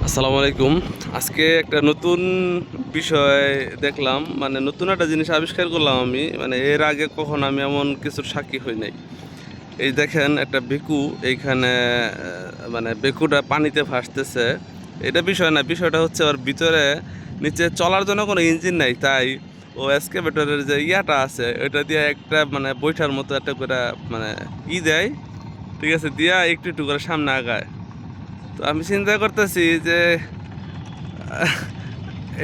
আসসালামু আলাইকুম। আজকে একটা নতুন বিষয় দেখলাম, মানে নতুন একটা জিনিস আবিষ্কার করলাম আমি। মানে এর আগে কখনো আমি এমন কিছুর সাক্ষী হই নাই। এই দেখেন একটা বেকু এইখানে, মানে বেকুটা পানিতে ভাসতেছে। এটা বিষয় না, বিষয়টা হচ্ছে ওর ভিতরে নিচে চলার জন্য কোনো ইঞ্জিন নাই, তাই ও এক্সকাভেটরের যে ইয়াটা আছে ওইটা দিয়ে একটা মানে বৈঠার মতো একটা করে মানে দেয়, ঠিক আছে, দিয়া একটু একটু করে সামনে আগায়। তো আমি চিন্তা করতেছি যে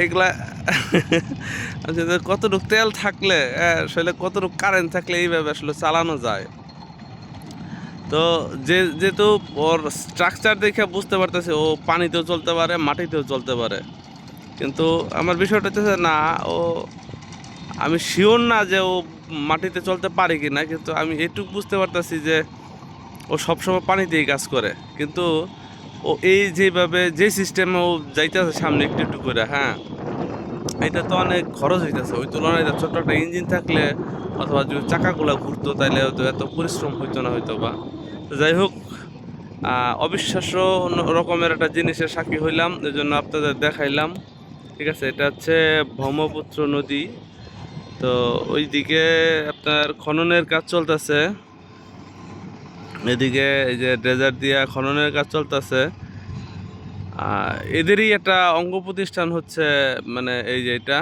এগুলা আসলে কতটুকু তেল থাকলে, আসলে কতটুকু কারেন্ট থাকলে এইভাবে আসলে চালানো যায়। তো যেহেতু ওর স্ট্রাকচার দেখে বুঝতে পারতেছে ও পানিতেও চলতে পারে, মাটিতেও চলতে পারে। কিন্তু আমার বিষয়টা হচ্ছে না, ও আমি শিওর না যে ও মাটিতে চলতে পারে কি না, কিন্তু আমি এটুকু বুঝতে পারতেছি যে ও সবসময় পানিতেই কাজ করে। কিন্তু ও এই যেভাবে যে সিস্টেমে ও যাইতেছে সামনে একটু একটু করে, হ্যাঁ, এটা তো অনেক খরচ হইতেছে। ওই তুলনায় ছোট্ট একটা ইঞ্জিন থাকলে অথবা যদি চাকাগুলা ঘুরতো তাহলে হয়তো এত পরিশ্রম হইতো না হয়তো বা। তো যাই হোক, অবিশ্বাস্য রকমের একটা জিনিসের সাক্ষী হইলাম, এই জন্য আপনাদের দেখাইলাম। ঠিক আছে, এটা হচ্ছে ব্রহ্মপুত্র নদী। তো ওইদিকে আপনার খননের কাজ চলতেছে, এদিকে এই যে ড্রেজার দিয়া খননের কাজ চলতেছে। এদেরই একটা অঙ্গ প্রতিষ্ঠান হচ্ছে, মানে এই যে এটা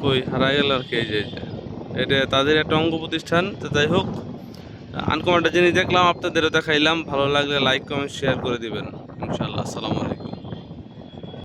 কই হারা গেল আর কি, এই যে এটা তাদের একটা অঙ্গ প্রতিষ্ঠান। তো যাই হোক, আনকমন একটা জিনিস দেখলাম, আপনাদেরও দেখাইলাম। ভালো লাগলে লাইক কমেন্ট শেয়ার করে দিবেন ইনশাআল্লাহ। আসসালামু আলাইকুম।